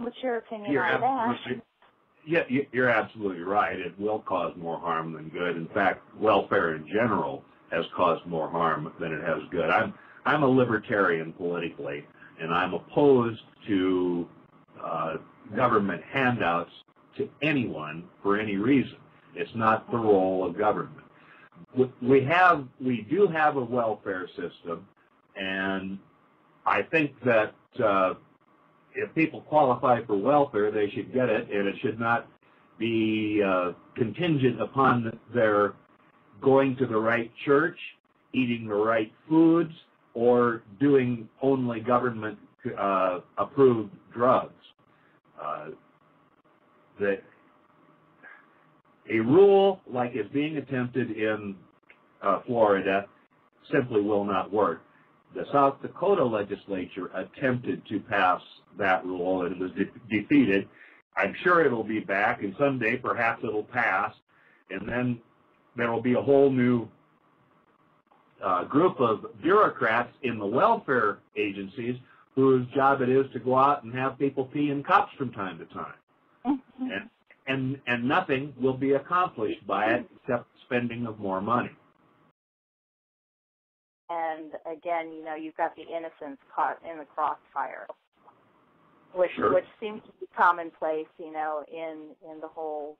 What's your opinion on that? Yeah, you're absolutely right. It will cause more harm than good. In fact, welfare in general has caused more harm than it has good. I'm a libertarian politically, and I'm opposed to government handouts to anyone for any reason. It's not the role of government. We do have a welfare system, and I think that if people qualify for welfare, they should get it, and it should not be contingent upon their going to the right church, eating the right foods, or doing only government-approved drugs. A rule like is being attempted in Florida simply will not work. The South Dakota legislature attempted to pass that rule and was defeated. I'm sure it'll be back, and someday perhaps it'll pass, and then there will be a whole new group of bureaucrats in the welfare agencies whose job it is to go out and have people pee in cups from time to time. And nothing will be accomplished by it except spending of more money. And again, you know, you've got the innocents caught in the crossfire, which seems to be commonplace, you know, in the whole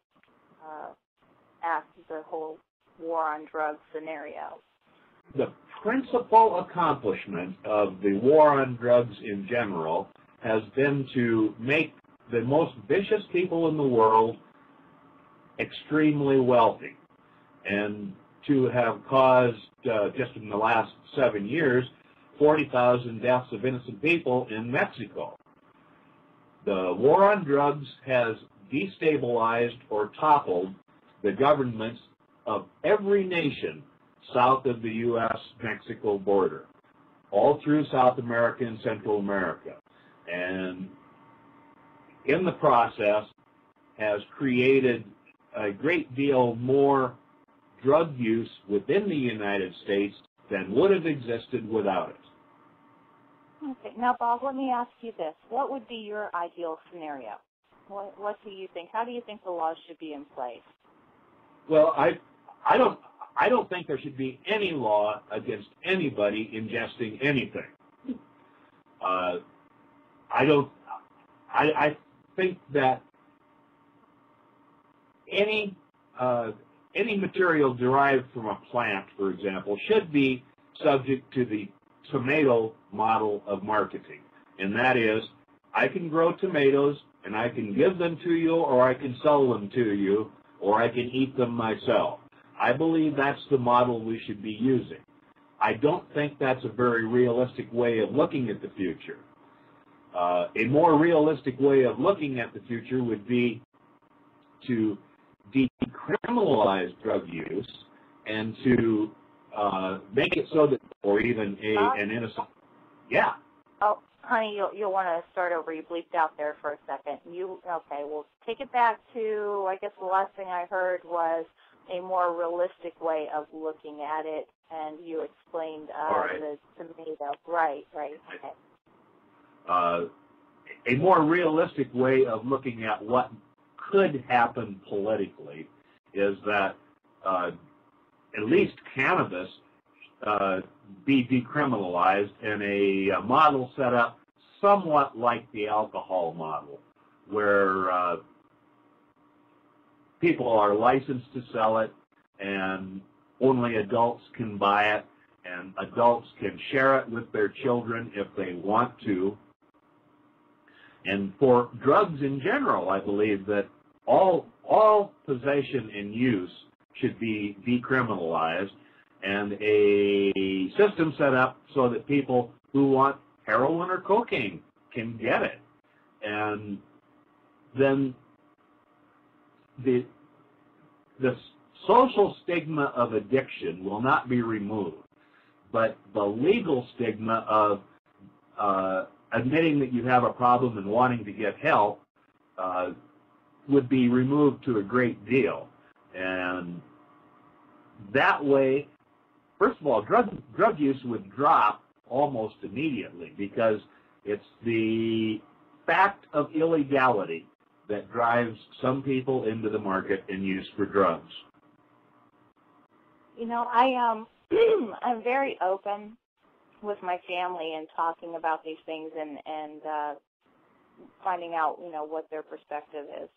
the whole war on drugs scenario. The principal accomplishment of the war on drugs in general has been to make the most vicious people in the world extremely wealthy, and to have caused, just in the last 7 years, 40,000 deaths of innocent people in Mexico. The war on drugs has destabilized or toppled the governments of every nation south of the U.S.-Mexico border, all through South America and Central America. And in the process has created a great deal more drug use within the United States than would have existed without it. Okay. Now, Bob, let me ask you this. What would be your ideal scenario? What do you think? How do you think the laws should be in place? Well, I don't think there should be any law against anybody ingesting anything. I think that any material derived from a plant, for example, should be subject to the tomato model of marketing. And that is, I can grow tomatoes and I can give them to you, or I can sell them to you, or I can eat them myself. I believe that's the model we should be using. I don't think that's a very realistic way of looking at the future. A more realistic way of looking at the future would be to decriminalize drug use and to make it so that, or even an innocent, yeah. Oh, honey, you'll want to start over. You bleeped out there for a second. Okay, well, take it back to, I guess the last thing I heard was a more realistic way of looking at it, and you explained the tomato. Right, okay. A more realistic way of looking at what could happen politically is that at least cannabis be decriminalized and a model set up somewhat like the alcohol model, where people are licensed to sell it and only adults can buy it, and adults can share it with their children if they want to. And for drugs in general, I believe that all possession and use should be decriminalized, and a system set up so that people who want heroin or cocaine can get it. And then the social stigma of addiction will not be removed, but the legal stigma of admitting that you have a problem and wanting to get help would be removed to a great deal. And that way, first of all, drug use would drop almost immediately, because it's the fact of illegality that drives some people into the market and use for drugs. You know, I'm very open with my family and talking about these things and finding out, you know, what their perspective is.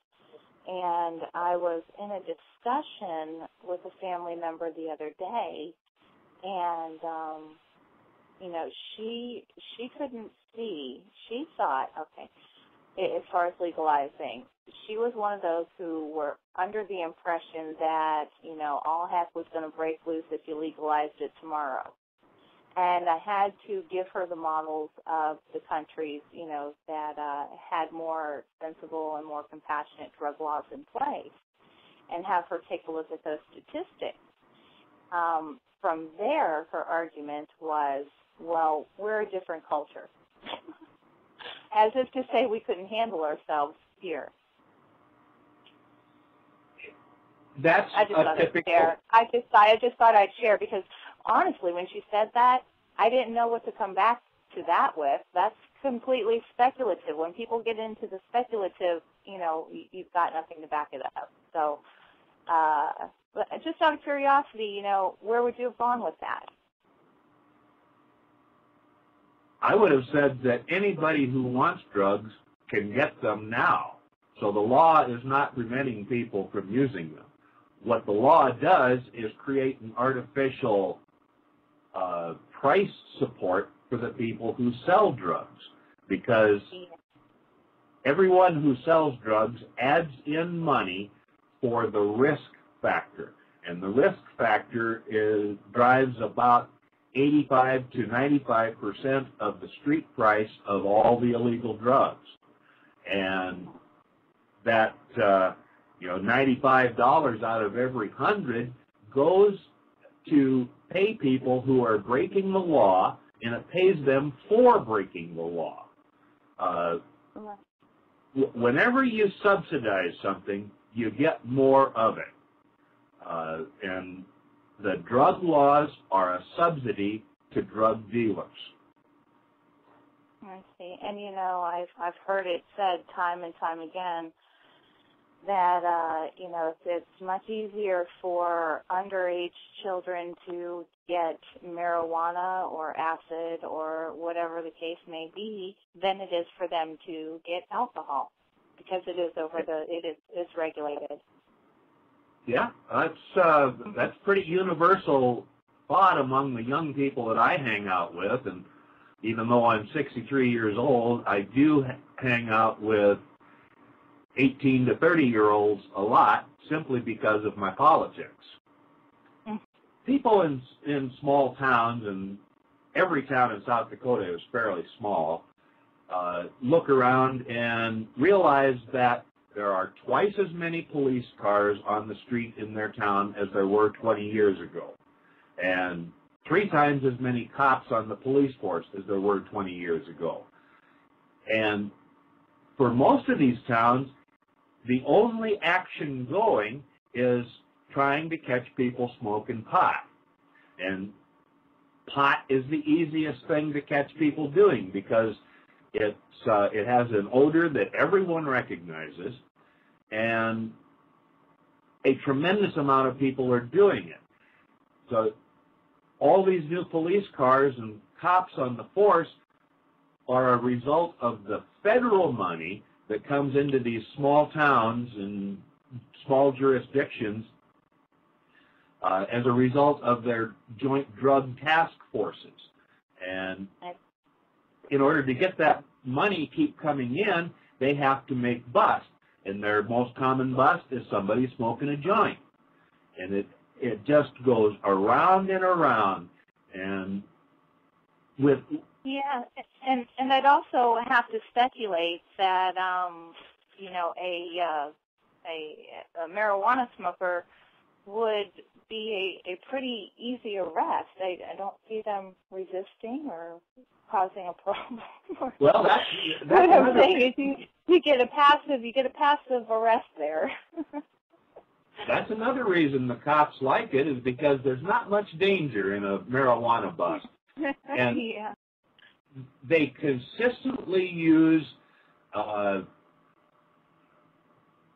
And I was in a discussion with a family member the other day, and you know, she couldn't see. She thought, okay, as far as legalizing, she was one of those who were under the impression that, you know, all heck was going to break loose if you legalized it tomorrow. And I had to give her the models of the countries, you know, that had more sensible and more compassionate drug laws in place, and have her take a look at those statistics. From there, her argument was, well, we're a different culture. As if to say we couldn't handle ourselves here. That's I just thought I'd share. I just thought I'd share because honestly, when she said that, I didn't know what to come back to that with. That's completely speculative. When people get into the speculative, you know, you've got nothing to back it up. So, but just out of curiosity, you know, where would you have gone with that? I would have said that anybody who wants drugs can get them now. So the law is not preventing people from using them. What the law does is create an artificial price support for the people who sell drugs, because everyone who sells drugs adds in money for the risk factor. And the risk factor drives about 85 to 95% of the street price of all the illegal drugs. And that, you know, $95 out of every 100 goes to pay people who are breaking the law, and it pays them for breaking the law. Whenever you subsidize something, you get more of it. And the drug laws are a subsidy to drug dealers. I see. And, you know, I've heard it said time and time again that, you know, it's much easier for underage children to get marijuana or acid or whatever the case may be than it is for them to get alcohol, because it is regulated. Yeah, that's pretty universal thought among the young people that I hang out with, and even though I'm 63 years old, I do hang out with 18 to 30-year-olds a lot, simply because of my politics. People in small towns, and every town in South Dakota is fairly small, look around and realize that there are twice as many police cars on the street in their town as there were 20 years ago, and 3 times as many cops on the police force as there were 20 years ago. And for most of these towns, the only action going is trying to catch people smoking pot. And pot is the easiest thing to catch people doing, because it has an odor that everyone recognizes, and a tremendous amount of people are doing it. So all these new police cars and cops on the force are a result of the federal money that comes into these small towns and small jurisdictions as a result of their joint drug task forces. And in order to get that money keep coming in, they have to make busts. And their most common bust is somebody smoking a joint. And it just goes around and around. And with... Yeah, and I'd also have to speculate that, you know, a marijuana smoker would be a pretty easy arrest. I don't see them resisting or causing a problem. Well, that's what I'm saying is you get a passive arrest there. That's another reason the cops like it, is because there's not much danger in a marijuana bust. And yeah. they consistently use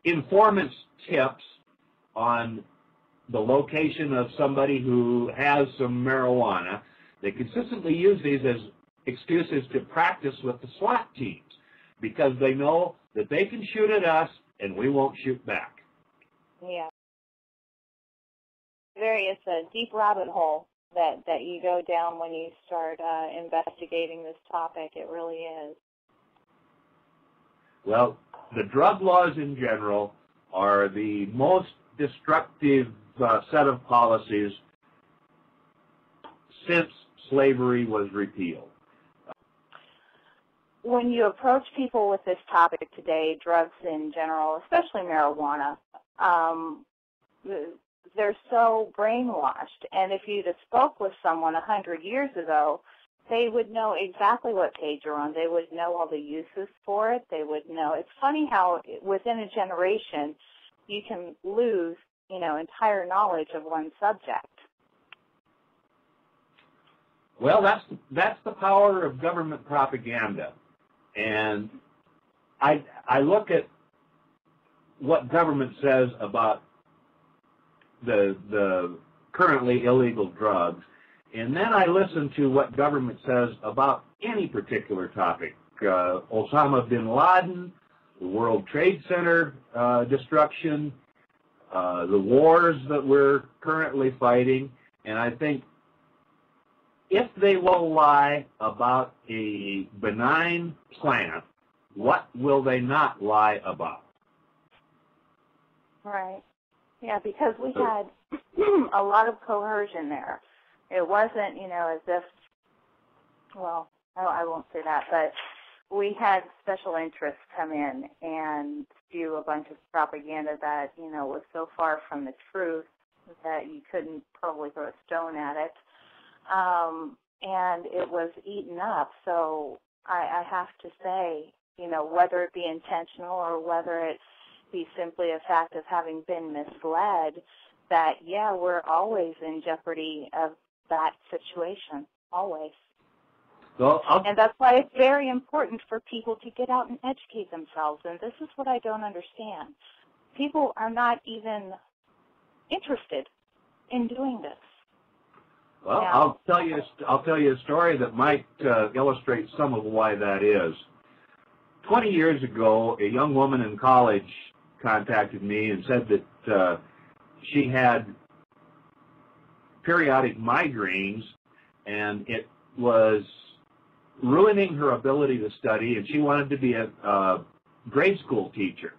informant's tips on the location of somebody who has some marijuana. They consistently use these as excuses to practice with the SWAT teams because they know that they can shoot at us and we won't shoot back. Yeah. It's a deep rabbit hole that you go down when you start investigating this topic. It really is. Well, the drug laws in general are the most destructive set of policies since slavery was repealed. When you approach people with this topic today, drugs in general, especially marijuana, they're so brainwashed. And if you'd have spoke with someone 100 years ago, they would know exactly what page you're on. They would know all the uses for it. They would know. It's funny how within a generation you can lose, entire knowledge of one subject. Well, that's the power of government propaganda. And I look at what government says about the currently illegal drugs, and then I listen to what government says about any particular topic. Osama bin Laden, the World Trade Center destruction, the wars that we're currently fighting, and I think if they will lie about a benign plant, what will they not lie about? Right. Yeah, because we had a lot of coercion there. It wasn't, as if, well, I won't say that, but we had special interests come in and spew a bunch of propaganda that, was so far from the truth that you couldn't probably throw a stone at it. And it was eaten up. So I have to say, whether it be intentional or whether it be simply a fact of having been misled, that, yeah, we're always in jeopardy of that situation, always. Well, and that's why it's very important for people to get out and educate themselves. And this is what I don't understand. People are not even interested in doing this. Well, now, I'll tell you a story that might illustrate some of why that is. 20 years ago, a young woman in college contacted me and said that she had periodic migraines, and it was ruining her ability to study, and she wanted to be a grade school teacher.